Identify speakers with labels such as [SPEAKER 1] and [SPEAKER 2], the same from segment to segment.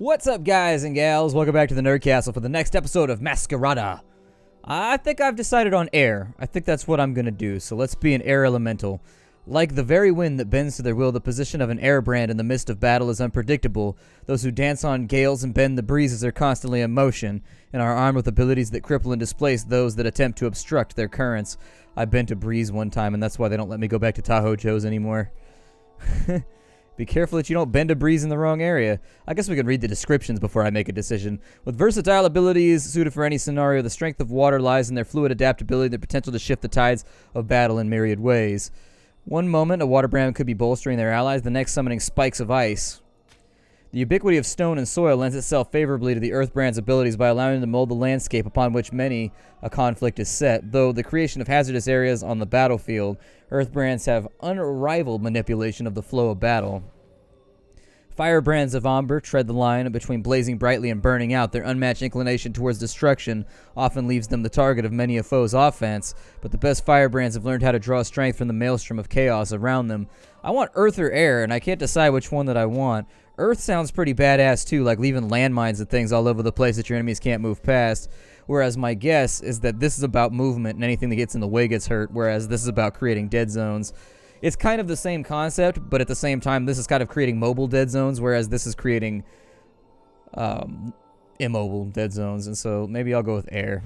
[SPEAKER 1] What's up, guys and gals? Welcome back to the Nerd Castle for the next episode of Masquerada. I think I've decided on air. I think that's what I'm gonna do, so let's be an air elemental. Like the very wind that bends to their will, the position of an Airbrand in the midst of battle is unpredictable. Those who dance on gales and bend the breezes are constantly in motion, and are armed with abilities that cripple and displace those that attempt to obstruct their currents. I bent a breeze one time, and that's why they don't let me go back to Tahoe Joe's anymore. Be careful that you don't bend a breeze in the wrong area. I guess we can read the descriptions before I make a decision. With versatile abilities suited for any scenario, the strength of water lies in their fluid adaptability and the potential to shift the tides of battle in myriad ways. One moment, a water brand could be bolstering their allies, the next summoning spikes of ice. The ubiquity of stone and soil lends itself favorably to the Earth Brand's abilities by allowing them to mold the landscape upon which many a conflict is set. Though the creation of hazardous areas on the battlefield, Earth Brands have unrivaled manipulation of the flow of battle. Firebrands of Amber tread the line between blazing brightly and burning out. Their unmatched inclination towards destruction often leaves them the target of many a foe's offense, but the best firebrands have learned how to draw strength from the maelstrom of chaos around them. I want Earth or Air, and I can't decide which one that I want. Earth sounds pretty badass too, like leaving landmines and things all over the place that your enemies can't move past, whereas my guess is that this is about movement and anything that gets in the way gets hurt, whereas this is about creating dead zones. It's kind of the same concept, but at the same time, this is kind of creating mobile dead zones, whereas this is creating immobile dead zones, and so maybe I'll go with Air.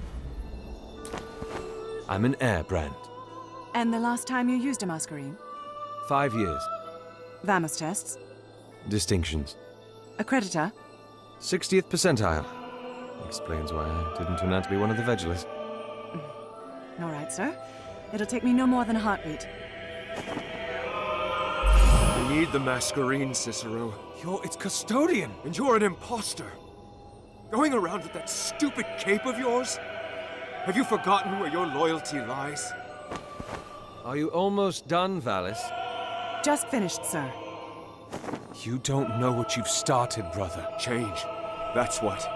[SPEAKER 2] I'm an Airbrand.
[SPEAKER 3] And the last time you used a masquerade?
[SPEAKER 2] 5 years.
[SPEAKER 3] Vamos tests?
[SPEAKER 2] Distinctions.
[SPEAKER 3] Accreditor?
[SPEAKER 2] 60th percentile. Explains why I didn't turn out to be one of the Vegulars.
[SPEAKER 3] All right, sir. It'll take me no more than a heartbeat.
[SPEAKER 4] I need the Masquerade, Cicero. You're its custodian, and you're an imposter. Going around with that stupid cape of yours? Have you forgotten where your loyalty lies?
[SPEAKER 2] Are you almost done, Valis?
[SPEAKER 3] Just finished, sir.
[SPEAKER 4] You don't know what you've started, brother. Change. That's what.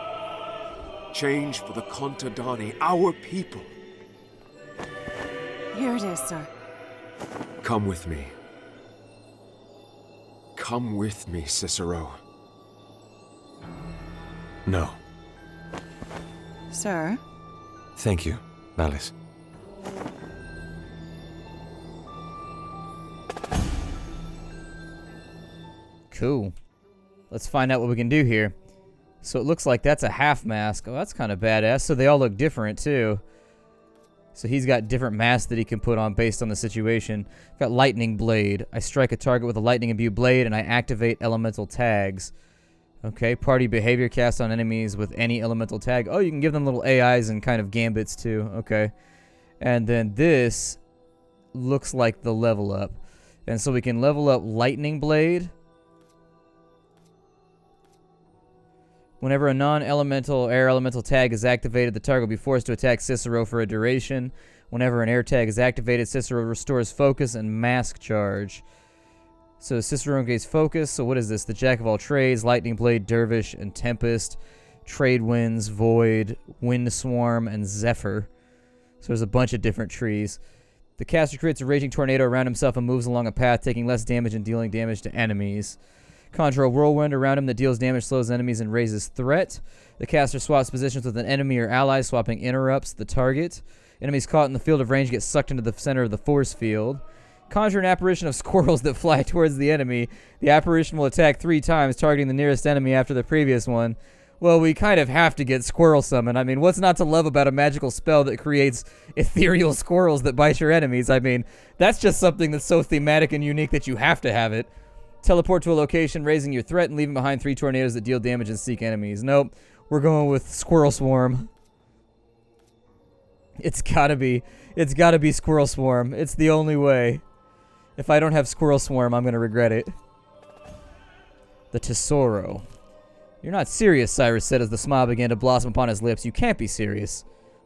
[SPEAKER 4] Change for the Contadani, our people.
[SPEAKER 3] Here it is, sir.
[SPEAKER 4] Come with me. Come with me, Cicero.
[SPEAKER 2] No.
[SPEAKER 3] Sir?
[SPEAKER 2] Thank you, Valis.
[SPEAKER 1] Cool. Let's find out what we can do here. So it looks like that's a half mask. Oh, that's kind of badass. So they all look different, too. So he's got different masks that he can put on based on the situation. I've got Lightning Blade. I strike a target with a lightning imbued blade, and I activate elemental tags. Okay, party behavior cast on enemies with any elemental tag. Oh, you can give them little AIs and kind of gambits, too. Okay. And then this looks like the level up. And so we can level up Lightning Blade. Whenever a non-elemental air elemental tag is activated, the target will be forced to attack Cicero for a duration. Whenever an air tag is activated, Cicero restores focus and mask charge. So Cicero gains focus. So what is this? The Jack of all trades, Lightning Blade, Dervish, and Tempest, Trade Winds, Void, Wind Swarm, and Zephyr. So there's a bunch of different trees. The caster creates a raging tornado around himself and moves along a path, taking less damage and dealing damage to enemies. Conjure a whirlwind around him that deals damage, slows enemies, and raises threat. The caster swaps positions with an enemy or ally, swapping interrupts the target. Enemies caught in the field of range get sucked into the center of the force field. Conjure an apparition of squirrels that fly towards the enemy. The apparition will attack 3 times, targeting the nearest enemy after the previous one. Well, we kind of have to get Squirrel Summon. I mean, what's not to love about a magical spell that creates ethereal squirrels that bite your enemies? I mean, that's just something that's so thematic and unique that you have to have it. Teleport to a location, raising your threat and leaving behind 3 tornadoes that deal damage and seek enemies. Nope. We're going with Squirrel Swarm. It's gotta be Squirrel Swarm. It's the only way. If I don't have Squirrel Swarm, I'm gonna regret it. The Tesoro. You're not serious, Cyrus said as the smile began to blossom upon his lips. You can't be serious.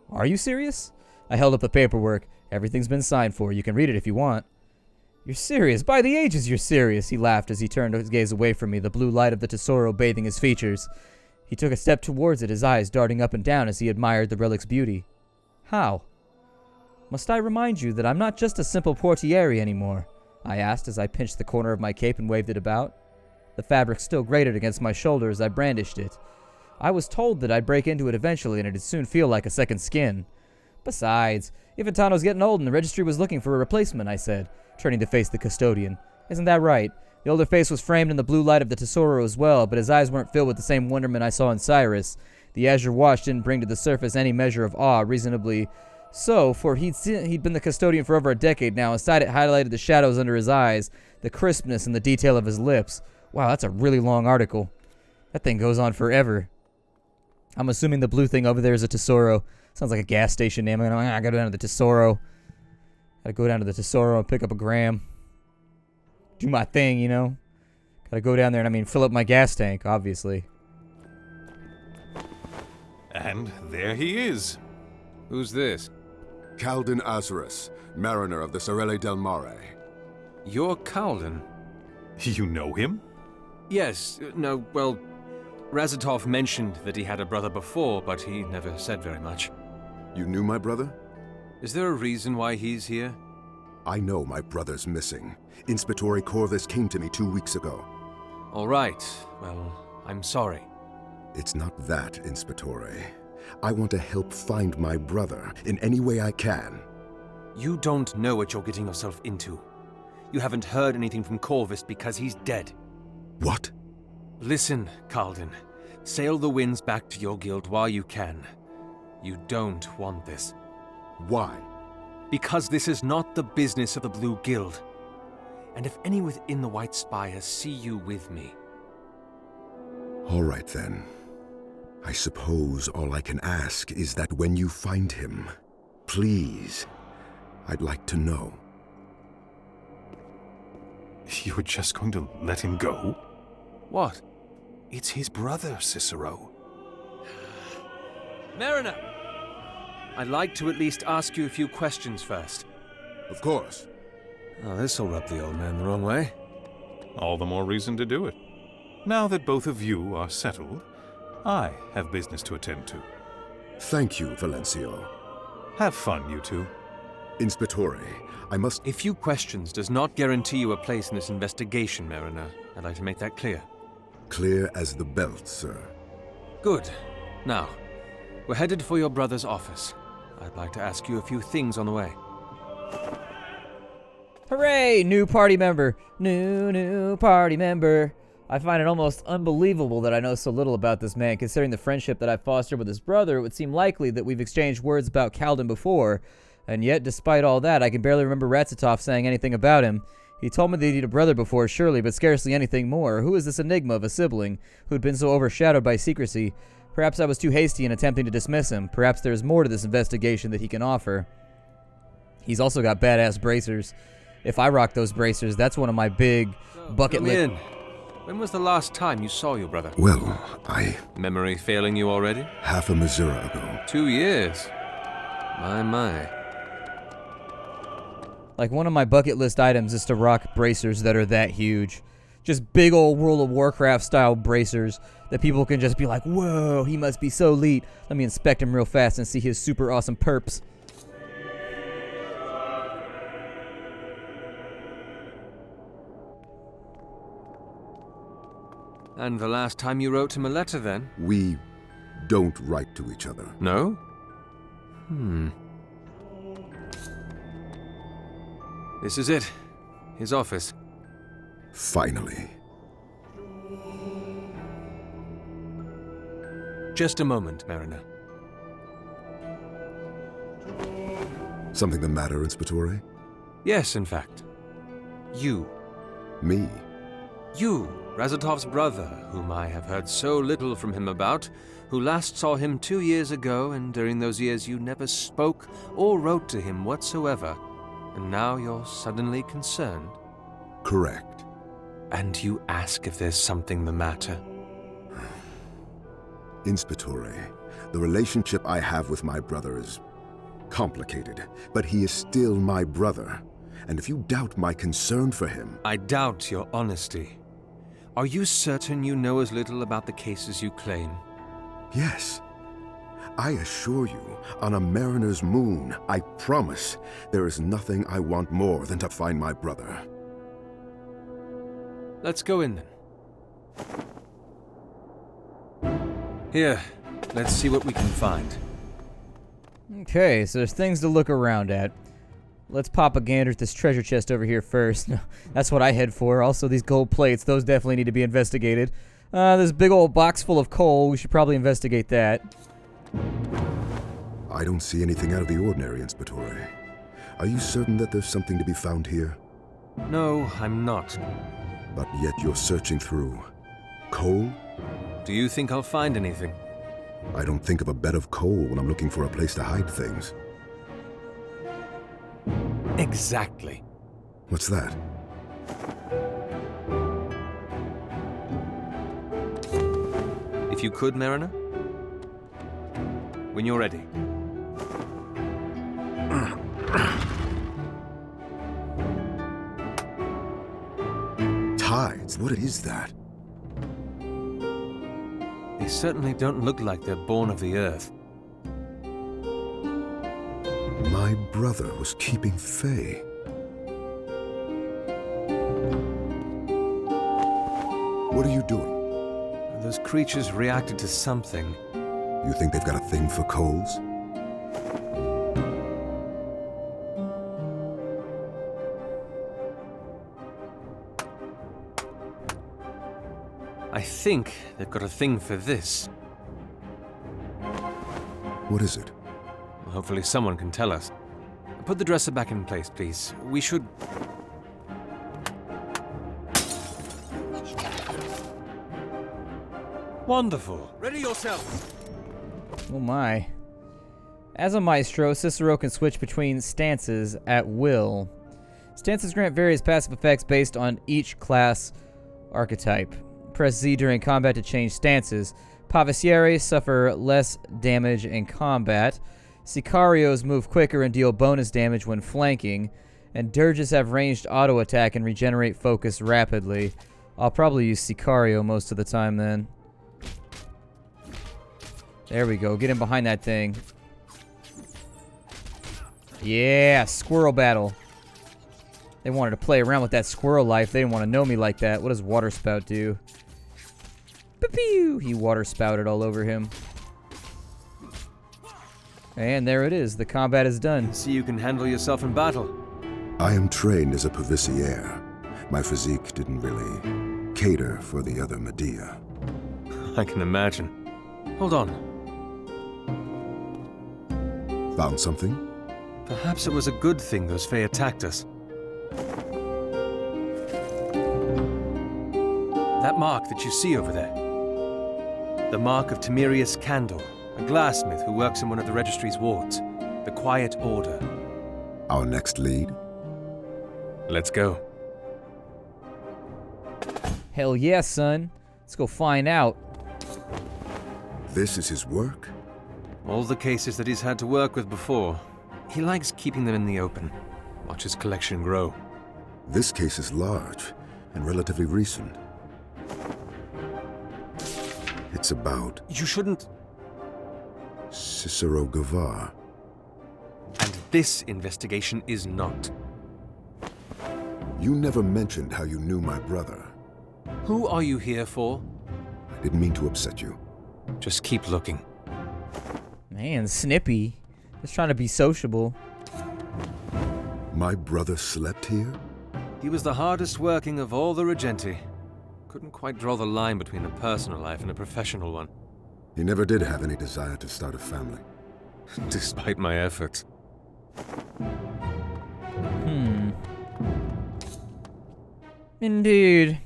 [SPEAKER 1] Are you serious? I held up the paperwork. Everything's been signed for. You can read it if you want. You're serious. By the ages, you're serious, he laughed as he turned his gaze away from me, the blue light of the Tesoro bathing his features. He took a step towards it, his eyes darting up and down as he admired the relic's beauty. How? Must I remind you that I'm not just a simple portiere anymore? I asked as I pinched the corner of my cape and waved it about. The fabric still grated against my shoulder as I brandished it. I was told that I'd break into it eventually and it'd soon feel like a second skin. Besides, Ifantano's getting old and the registry was looking for a replacement, I said, turning to face the custodian. Isn't that right? The older face was framed in the blue light of the tesoro as well, but his eyes weren't filled with the same wonderment I saw in Cyrus. The azure wash didn't bring to the surface any measure of awe, reasonably so, for he'd been the custodian for over a decade now. Inside it highlighted the shadows under his eyes, the crispness and the detail of his lips. Wow, that's a really long article. That thing goes on forever. I'm assuming the blue thing over there is a tesoro. Sounds like a gas station name. I gotta go down to the tesoro. Gotta go down to the tesoro and pick up a gram. Do my thing, you know? Gotta go down there and, fill up my gas tank, obviously.
[SPEAKER 5] And there he is.
[SPEAKER 6] Who's this?
[SPEAKER 7] Calden Azarus, mariner of the Sorelle del Mare.
[SPEAKER 6] You're Calden?
[SPEAKER 5] You know him?
[SPEAKER 6] Yes, no, well, Razatov mentioned that he had a brother before, but he never said very much.
[SPEAKER 7] You knew my brother?
[SPEAKER 6] Is there a reason why he's here?
[SPEAKER 7] I know my brother's missing. Inspectore Corvus came to me 2 weeks ago.
[SPEAKER 6] All right, well, I'm sorry.
[SPEAKER 7] It's not that, Inspectore. I want to help find my brother in any way I can.
[SPEAKER 6] You don't know what you're getting yourself into. You haven't heard anything from Corvus because he's dead.
[SPEAKER 7] What?
[SPEAKER 6] Listen, Calden. Sail the winds back to your guild while you can. You don't want this.
[SPEAKER 7] Why?
[SPEAKER 6] Because this is not the business of the Blue Guild. And if any within the White Spire see you with me...
[SPEAKER 7] All right then. I suppose all I can ask is that when you find him, please, I'd like to know.
[SPEAKER 5] You're just going to let him go?
[SPEAKER 6] What?
[SPEAKER 5] It's his brother, Cicero.
[SPEAKER 6] Mariner! I'd like to at least ask you a few questions first.
[SPEAKER 7] Of course.
[SPEAKER 6] Oh, this'll rub the old man the wrong way.
[SPEAKER 5] All the more reason to do it. Now that both of you are settled, I have business to attend to.
[SPEAKER 7] Thank you, Valencio.
[SPEAKER 5] Have fun, you two.
[SPEAKER 7] Inspectore, I must...
[SPEAKER 6] A few questions does not guarantee you a place in this investigation, Mariner. I'd like to make that clear.
[SPEAKER 7] Clear as the belt, sir.
[SPEAKER 6] Good. Now, we're headed for your brother's office. I'd like to ask you a few things on the way.
[SPEAKER 1] Hooray! New party member. New party member. I find it almost unbelievable that I know so little about this man. Considering the friendship that I've fostered with his brother, it would seem likely that we've exchanged words about Calden before. And yet, despite all that, I can barely remember Razatov saying anything about him. He told me that he'd a brother before, surely, but scarcely anything more. Who is this enigma of a sibling who'd been so overshadowed by secrecy? Perhaps I was too hasty in attempting to dismiss him. Perhaps there's more to this investigation that he can offer. He's also got badass bracers. If I rock those bracers, that's one of my big bucket list.
[SPEAKER 6] When was the last time you saw your brother?
[SPEAKER 7] Well,
[SPEAKER 6] Memory failing you already?
[SPEAKER 7] half a Missouri ago.
[SPEAKER 6] 2 years. My.
[SPEAKER 1] Like, one of my bucket list items is to rock bracers that are that huge. Just big old World of Warcraft style bracers that people can just be like, whoa, he must be so elite. Let me inspect him real fast and see his super awesome perps.
[SPEAKER 6] And the last time you wrote him a letter, then?
[SPEAKER 7] We don't write to each other.
[SPEAKER 6] No? This is it. His office.
[SPEAKER 7] Finally.
[SPEAKER 6] Just a moment, Mariner.
[SPEAKER 7] Something the matter, Inspectore?
[SPEAKER 6] Yes, in fact. You.
[SPEAKER 7] Me?
[SPEAKER 6] You, Razatov's brother, whom I have heard so little from him about, who last saw him 2 years ago, and during those years you never spoke or wrote to him whatsoever. And now you're suddenly concerned.
[SPEAKER 7] Correct.
[SPEAKER 6] And you ask if there's something the matter.
[SPEAKER 7] Inspectore, the relationship I have with my brother is complicated, but he is still my brother. And if you doubt my concern for him...
[SPEAKER 6] I doubt your honesty. Are you certain you know as little about the cases you claim?
[SPEAKER 7] Yes. I assure you, on a mariner's moon, I promise, there is nothing I want more than to find my brother.
[SPEAKER 6] Let's go in then. Here, let's see what we can find.
[SPEAKER 1] Okay, so there's things to look around at. Let's pop a gander at this treasure chest over here first. That's what I head for. Also, these gold plates, those definitely need to be investigated. This big old box full of coal, we should probably investigate that.
[SPEAKER 7] I don't see anything out of the ordinary, Inspectore. Are you certain that there's something to be found here?
[SPEAKER 6] No, I'm not.
[SPEAKER 7] But yet you're searching through coal?
[SPEAKER 6] Do you think I'll find anything?
[SPEAKER 7] I don't think of a bed of coal when I'm looking for a place to hide things.
[SPEAKER 6] Exactly.
[SPEAKER 7] What's that?
[SPEAKER 6] If you could, Mariner? When you're ready.
[SPEAKER 7] Tides? What is that?
[SPEAKER 6] They certainly don't look like they're born of the earth.
[SPEAKER 7] My brother was keeping Fae. What are you doing?
[SPEAKER 6] Those creatures reacted to something.
[SPEAKER 7] You think they've got a thing for coals?
[SPEAKER 6] I think they've got a thing for this.
[SPEAKER 7] What is it?
[SPEAKER 6] Well, hopefully someone can tell us. Put the dresser back in place, please. We should... Wonderful. Ready yourself.
[SPEAKER 1] Oh my. As a maestro, Cicero can switch between stances at will. Stances grant various passive effects based on each class archetype. Press Z during combat to change stances. Pavicieri suffer less damage in combat. Sicarios move quicker and deal bonus damage when flanking. And Dirges have ranged auto attack and regenerate focus rapidly. I'll probably use Sicario most of the time then. There we go. Get in behind that thing. Yeah, squirrel battle. They wanted to play around with that squirrel life. They didn't want to know me like that. What does Water Spout do? Pew! He water spouted all over him. And there it is. The combat is done.
[SPEAKER 6] See you can handle yourself in battle.
[SPEAKER 7] I am trained as a Pavicier. My physique didn't really cater for the other Medea.
[SPEAKER 6] I can imagine. Hold on.
[SPEAKER 7] Found something?
[SPEAKER 6] Perhaps it was a good thing those Fae attacked us. That mark that you see over there. The mark of Timerius Candor, a glassmith who works in one of the registry's wards. The Quiet Order.
[SPEAKER 7] Our next lead?
[SPEAKER 6] Let's go.
[SPEAKER 1] Hell yeah, son. Let's go find out.
[SPEAKER 7] This is his work?
[SPEAKER 6] All the cases that he's had to work with before. He likes keeping them in the open. Watch his collection grow.
[SPEAKER 7] This case is large and relatively recent. It's about
[SPEAKER 6] You shouldn't...
[SPEAKER 7] Cicero Gavar.
[SPEAKER 6] And this investigation is not.
[SPEAKER 7] You never mentioned how you knew my brother.
[SPEAKER 6] Who are you here for?
[SPEAKER 7] I didn't mean to upset you.
[SPEAKER 6] Just keep looking.
[SPEAKER 1] Man, snippy. Just trying to be sociable.
[SPEAKER 7] My brother slept here?
[SPEAKER 6] He was the hardest working of all the Regenti. Couldn't quite draw the line between a personal life and a professional one.
[SPEAKER 7] He never did have any desire to start a family.
[SPEAKER 6] Despite my efforts.
[SPEAKER 1] Indeed.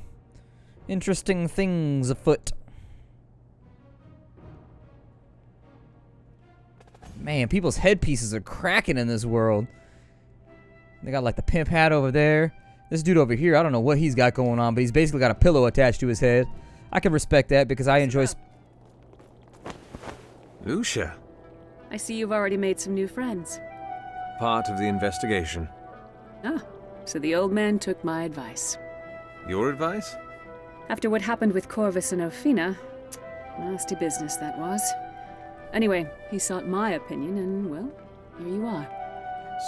[SPEAKER 1] Interesting things afoot. Man, people's headpieces are cracking in this world. They got like the pimp hat over there. This dude over here, I don't know what he's got going on, but he's basically got a pillow attached to his head. I can respect that because I enjoy...
[SPEAKER 6] Lucia,
[SPEAKER 3] I see you've already made some new friends.
[SPEAKER 6] part of the investigation.
[SPEAKER 3] Ah, so the old man took my advice.
[SPEAKER 6] Your advice?
[SPEAKER 3] After what happened with Corvus and Ophina, nasty business that was. Anyway, he sought my opinion, and, well, here you are.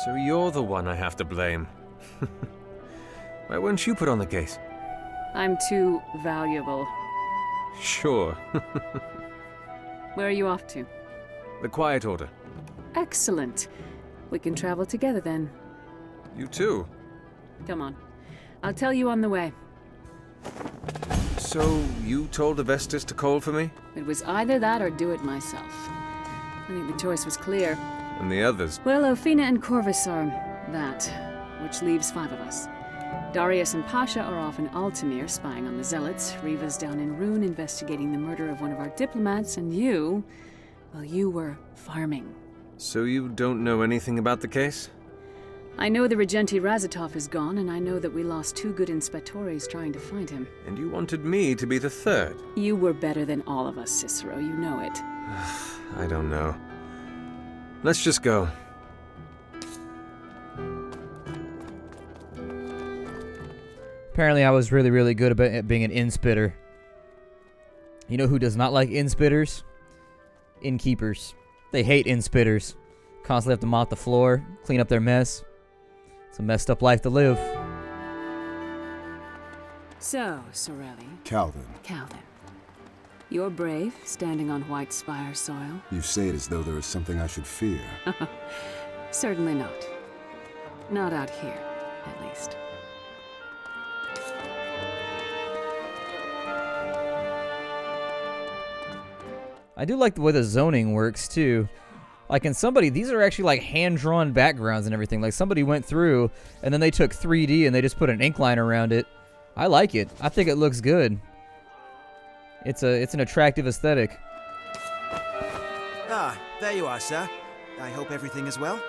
[SPEAKER 6] So you're the one I have to blame. Why weren't you put on the case?
[SPEAKER 3] I'm too valuable.
[SPEAKER 6] Sure.
[SPEAKER 3] Where are you off to?
[SPEAKER 6] The Quiet Order.
[SPEAKER 3] Excellent. We can travel together then.
[SPEAKER 6] You too.
[SPEAKER 3] Come on. I'll tell you on the way.
[SPEAKER 6] So, you told Avestus to call for me?
[SPEAKER 3] It was either that or do it myself. I think the choice was clear.
[SPEAKER 6] And the others?
[SPEAKER 3] Well, Ophina and Corvus are that, which leaves 5 of us. Darius and Pasha are off in Altamir spying on the Zealots, Riva's down in Rune investigating the murder of one of our diplomats, and you, well, you were farming.
[SPEAKER 6] So you don't know anything about the case?
[SPEAKER 3] I know the Regenti Razatov is gone, and I know that we lost 2 good inspectores trying to find him.
[SPEAKER 6] And you wanted me to be the third?
[SPEAKER 3] You were better than all of us, Cicero, you know it.
[SPEAKER 6] I don't know. Let's just go.
[SPEAKER 1] Apparently I was really, really good at being an in-spitter. You know who does not like in-spitters? Innkeepers. They hate in-spitters. Constantly have to mop the floor, clean up their mess. It's a messed up life to live.
[SPEAKER 3] So, Sorelli.
[SPEAKER 7] Calvin,
[SPEAKER 3] Calvin. You're brave, standing on White Spire soil.
[SPEAKER 7] you say it as though there is something I should fear.
[SPEAKER 3] Certainly not. Not out here, at least.
[SPEAKER 1] I do like the way the zoning works, too. Like in somebody, these are actually like hand-drawn backgrounds and everything. Like somebody went through, and then they took 3D and they just put an ink line around it. I like it. I think it looks good. It's an attractive aesthetic.
[SPEAKER 8] Ah, there you are, sir. I hope everything is well.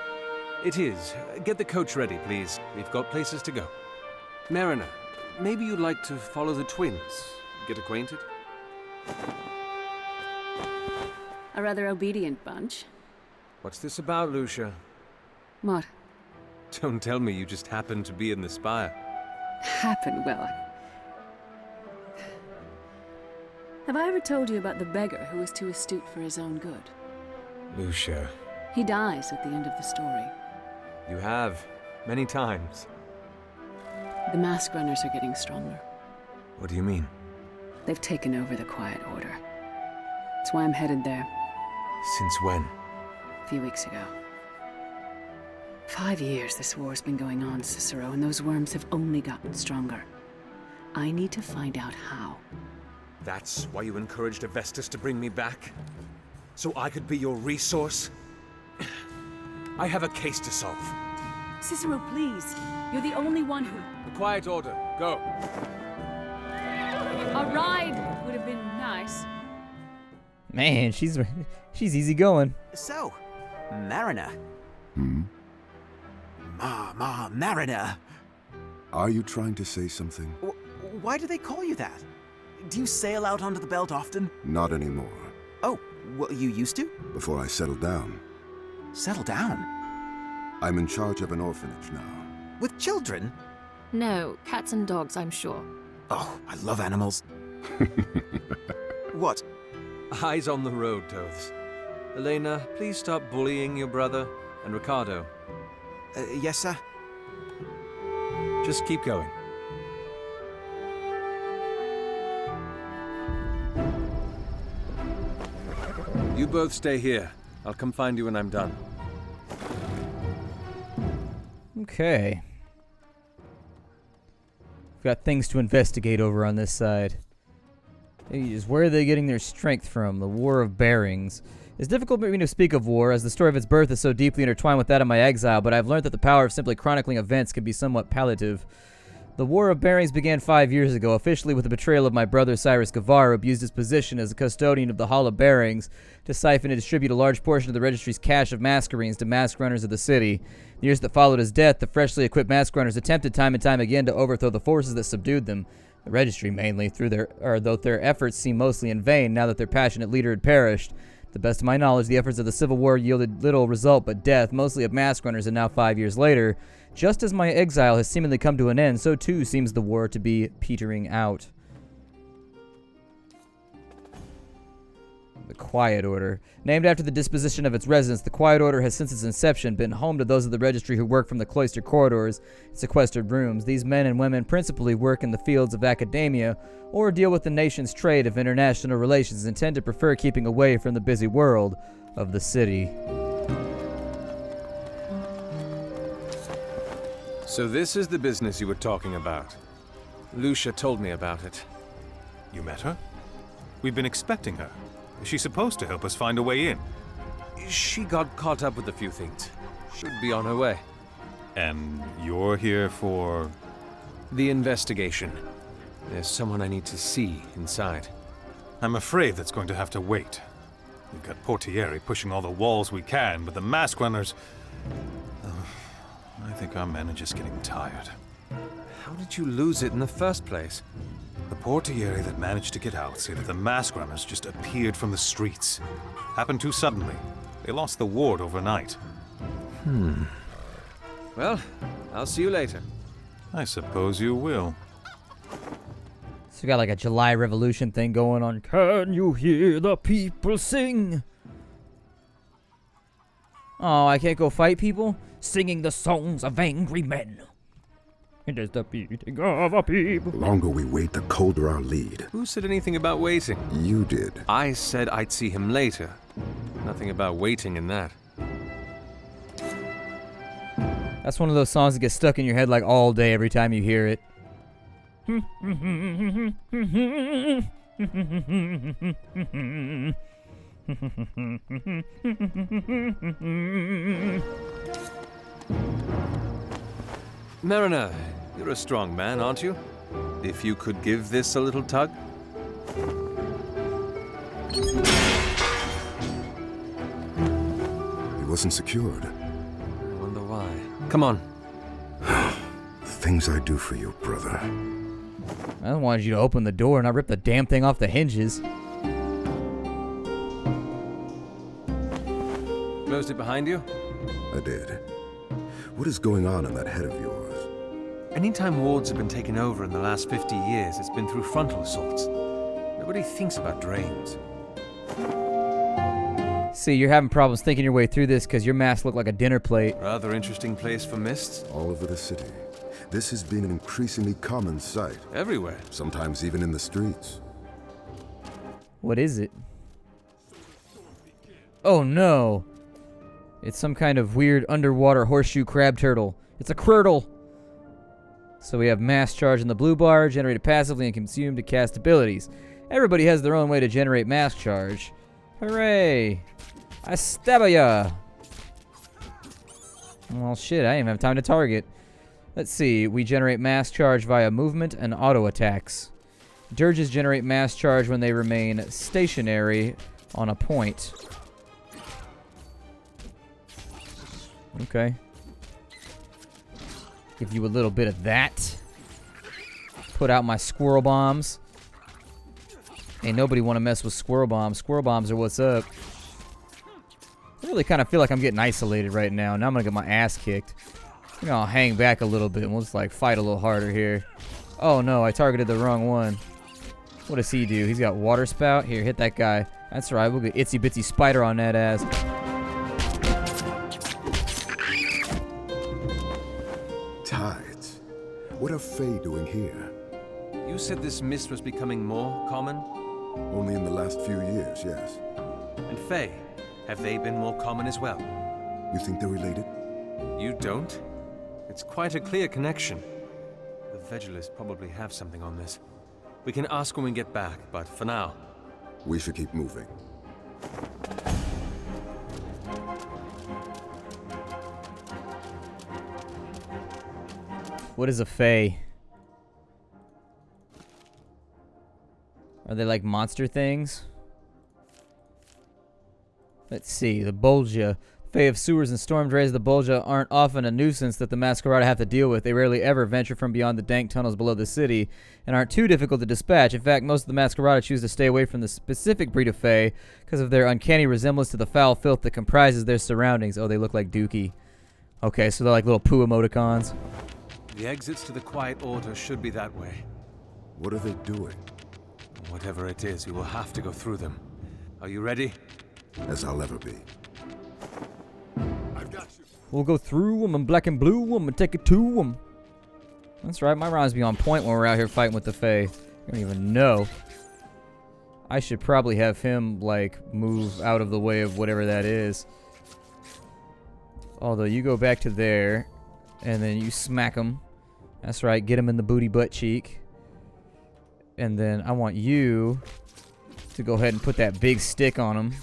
[SPEAKER 6] It is. Get the coach ready, please. We've got places to go. Mariner, maybe you'd like to follow the twins. Get acquainted?
[SPEAKER 3] A rather obedient bunch.
[SPEAKER 6] What's this about, Lucia?
[SPEAKER 3] What?
[SPEAKER 6] Don't tell me you just happened to be in the spire.
[SPEAKER 3] Happened, well. Have I ever told you about the beggar who was too astute for his own good?
[SPEAKER 6] Lucia.
[SPEAKER 3] He dies at the end of the story.
[SPEAKER 6] You have. Many times.
[SPEAKER 3] The mask runners are getting stronger.
[SPEAKER 6] What do you mean?
[SPEAKER 3] They've taken over the Quiet Order. That's why I'm headed there.
[SPEAKER 6] Since when?
[SPEAKER 3] A few weeks ago. 5 years this war's been going on, Cicero, and those worms have only gotten stronger. I need to find out how.
[SPEAKER 4] That's why you encouraged Avestus to bring me back? So I could be your resource? I have a case to solve.
[SPEAKER 3] Cicero, please. You're the only one who...
[SPEAKER 6] The Quiet Order. Go.
[SPEAKER 3] A ride would have been nice.
[SPEAKER 1] Man, she's easy going.
[SPEAKER 8] So, Mariner. Mariner.
[SPEAKER 7] Are you trying to say something?
[SPEAKER 8] Why do they call you that? Do you sail out onto the belt often?
[SPEAKER 7] Not anymore.
[SPEAKER 8] Oh, well, you used to?
[SPEAKER 7] Before I settled down.
[SPEAKER 8] Settle down.
[SPEAKER 7] I'm in charge of an orphanage now.
[SPEAKER 8] With children?
[SPEAKER 9] No, cats and dogs, I'm sure.
[SPEAKER 8] Oh, I love animals. What?
[SPEAKER 6] Eyes on the road, Toths. Elena, please stop bullying your brother. And Ricardo,
[SPEAKER 8] Yes, sir?
[SPEAKER 6] just keep going. You both stay here. I'll come find you when I'm done.
[SPEAKER 1] Okay. We've got things to investigate over on this side. Where are they getting their strength from? The War of Bearings. It's difficult for me to speak of war, as the story of its birth is so deeply intertwined with that of my exile, but I've learned that the power of simply chronicling events can be somewhat palliative. The War of Bearings began 5 years ago, officially with the betrayal of my brother Cyrus Gavar, who abused his position as a custodian of the Hall of Bearings to siphon and distribute a large portion of the registry's cache of masquerines to mask runners of the city. The years that followed his death, the freshly equipped mask runners attempted time and time again to overthrow the forces that subdued them. The registry mainly, though their efforts seem mostly in vain now that their passionate leader had perished. To the best of my knowledge, the efforts of the Civil War yielded little result but death, mostly of mask runners, and now 5 years later, just as my exile has seemingly come to an end, so too seems the war to be petering out. The Quiet Order. Named after the disposition of its residents, the Quiet Order has since its inception been home to those of the registry who work from the Cloister corridors and sequestered rooms. These men and women principally work in the fields of academia or deal with the nation's trade of international relations and tend to prefer keeping away from the busy world of the city.
[SPEAKER 6] So this is the business you were talking about. Lucia told me about it.
[SPEAKER 5] You met her? We've been expecting her. Is she supposed to help us find a way in?
[SPEAKER 6] She got caught up with a few things. Should be on her way.
[SPEAKER 5] And you're here for...
[SPEAKER 6] The investigation. There's someone I need to see inside.
[SPEAKER 5] I'm afraid that's going to have to wait. We've got Portieri pushing all the walls we can, but the mask runners... I think our men are just getting tired.
[SPEAKER 6] How did you lose it in the first place?
[SPEAKER 5] The Portieri that managed to get out say that the mask runners just appeared from the streets. Happened too suddenly. They lost the ward overnight.
[SPEAKER 6] Well, I'll see you later.
[SPEAKER 5] I suppose you will.
[SPEAKER 1] So we got like a July Revolution thing going on. Can you hear the people sing? Oh, I can't go fight people? Singing the songs of angry men. It is the beating of a people.
[SPEAKER 7] The longer we wait, the colder our lead.
[SPEAKER 6] Who said anything about waiting?
[SPEAKER 7] You did.
[SPEAKER 6] I said I'd see him later. Nothing about waiting in that.
[SPEAKER 1] That's one of those songs that gets stuck in your head like all day every time you hear it.
[SPEAKER 6] Mariner, you're a strong man, aren't you? If you could give this a little tug?
[SPEAKER 7] It wasn't secured.
[SPEAKER 6] I wonder why. Come on.
[SPEAKER 7] Things I do for you, brother.
[SPEAKER 1] I wanted you to open the door and I rip the damn thing off the hinges.
[SPEAKER 6] Closed it behind you?
[SPEAKER 7] I did. What is going on in that head of yours?
[SPEAKER 6] Anytime wards have been taken over in the last 50 years, it's been through frontal assaults. Nobody thinks about drains.
[SPEAKER 1] See, you're having problems thinking your way through this because your mask looked like a dinner plate.
[SPEAKER 6] Rather interesting place for mists.
[SPEAKER 7] All over the city. This has been an increasingly common sight.
[SPEAKER 6] Everywhere.
[SPEAKER 7] Sometimes even in the streets.
[SPEAKER 1] What is it? Oh no! It's some kind of weird underwater horseshoe crab turtle. It's a curdle! So we have mass charge in the blue bar, generated passively and consumed to cast abilities. Everybody has their own way to generate mass charge. Hooray! I stab ya! Well, shit, I didn't even have time to target. Let's see, we generate mass charge via movement and auto attacks. Dirges generate mass charge when they remain stationary on a point. Okay. Give you a little bit of that. Put out my squirrel bombs. Ain't nobody want to mess with squirrel bombs. Squirrel bombs are what's up. I really kind of feel like I'm getting isolated right now. Now I'm going to get my ass kicked. I think I'll hang back a little bit and we'll just like fight a little harder here. Oh no, I targeted the wrong one. What does he do? He's got water spout. Here, hit that guy. That's right, we'll get itsy bitsy spider on that ass.
[SPEAKER 7] Tides. What are Fae doing here?
[SPEAKER 6] You said this mist was becoming more common?
[SPEAKER 7] Only in the last few years, yes.
[SPEAKER 6] And Fae, have they been more common as well?
[SPEAKER 7] You think they're related?
[SPEAKER 6] You don't? It's quite a clear connection. The Vegulists probably have something on this. We can ask when we get back, but for now...
[SPEAKER 7] We should keep moving.
[SPEAKER 1] What is a Fae? Are they like monster things? Let's see, the Bolgia. Fae of sewers and storm drains of the Bolgia aren't often a nuisance that the Masquerada have to deal with. They rarely ever venture from beyond the dank tunnels below the city and aren't too difficult to dispatch. In fact, most of the Masquerada choose to stay away from the specific breed of Fae because of their uncanny resemblance to the foul filth that comprises their surroundings. Oh, they look like Dookie. Okay, so they're like little poo emoticons.
[SPEAKER 6] The exits to the Quiet Order should be that way.
[SPEAKER 7] What are they doing?
[SPEAKER 6] Whatever it is, we will have to go through them. Are you ready?
[SPEAKER 7] As I'll ever be.
[SPEAKER 1] We'll go through them and black and blue them and take it to them. That's right, my rhymes be on point when we're out here fighting with the Fae. I don't even know. I should probably have him, like, move out of the way of whatever that is. Although, you go back to there, and then you smack him. That's right, get him in the booty butt cheek. And then I want you to go ahead and put that big stick on him.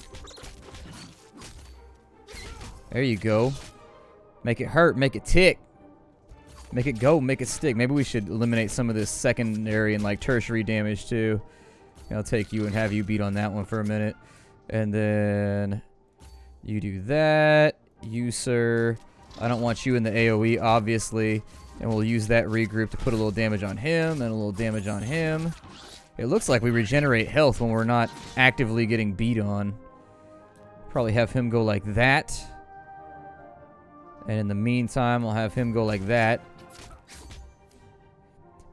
[SPEAKER 1] There you go. Make it hurt, make it tick. Make it go, make it stick. Maybe we should eliminate some of this secondary and like tertiary damage too. I'll take you and have you beat on that one for a minute. And then you do that. You, sir. I don't want you in the AoE, obviously. And we'll use that regroup to put a little damage on him and a little damage on him. It looks like we regenerate health when we're not actively getting beat on. Probably have him go like that. And in the meantime, I'll have him go like that.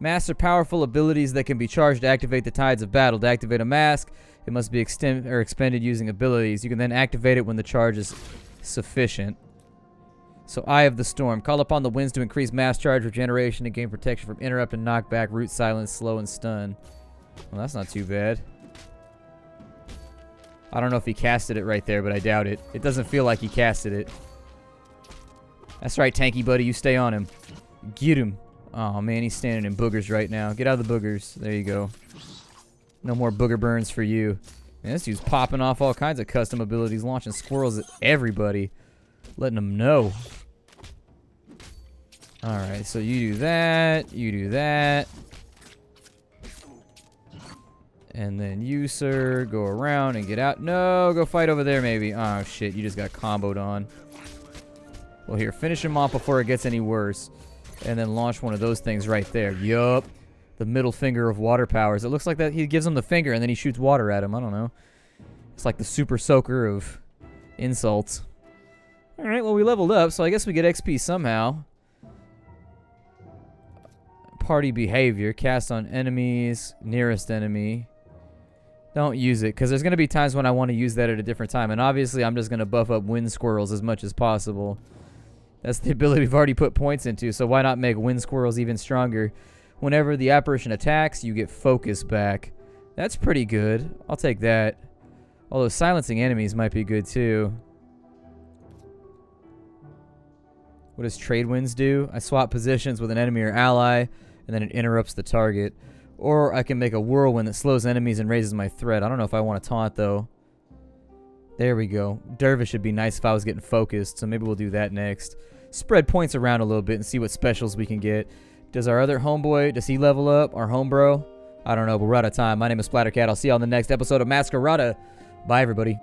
[SPEAKER 1] Master powerful abilities that can be charged to activate the tides of battle. To activate a mask, it must be expended using abilities. You can then activate it when the charge is sufficient. So, Eye of the Storm. Call upon the winds to increase mass charge regeneration and gain protection from interrupt and knockback, root silence, slow, and stun. Well, that's not too bad. I don't know if he casted it right there, but I doubt it. It doesn't feel like he casted it. That's right, tanky buddy. You stay on him. Get him. Oh, man, he's standing in boogers right now. Get out of the boogers. There you go. No more booger burns for you. Man, this dude's popping off all kinds of custom abilities, launching squirrels at everybody. Letting them know. Alright, so you do that. You do that. And then you, sir, go around and get out. No, go fight over there, maybe. Oh, shit, you just got comboed on. Well, here, finish him off before it gets any worse. And then launch one of those things right there. Yup. The middle finger of water powers. It looks like that he gives him the finger and then he shoots water at him. I don't know. It's like the super soaker of insults. Alright, well, we leveled up, so I guess we get XP somehow. Party behavior. Cast on enemies. Nearest enemy. Don't use it, because there's going to be times when I want to use that at a different time. And obviously, I'm just going to buff up wind squirrels as much as possible. That's the ability we've already put points into, so why not make wind squirrels even stronger? Whenever the apparition attacks, you get focus back. That's pretty good. I'll take that. Although silencing enemies might be good too. What does trade winds do? I swap positions with an enemy or ally, and then it interrupts the target. Or I can make a whirlwind that slows enemies and raises my threat. I don't know if I want to taunt, though. There we go. Dervish would be nice if I was getting focused, so maybe we'll do that next. Spread points around a little bit and see what specials we can get. Does our other homeboy, does he level up? Our homebro? I don't know, but we're out of time. My name is Splattercat. I'll see you on the next episode of Masquerada. Bye, everybody.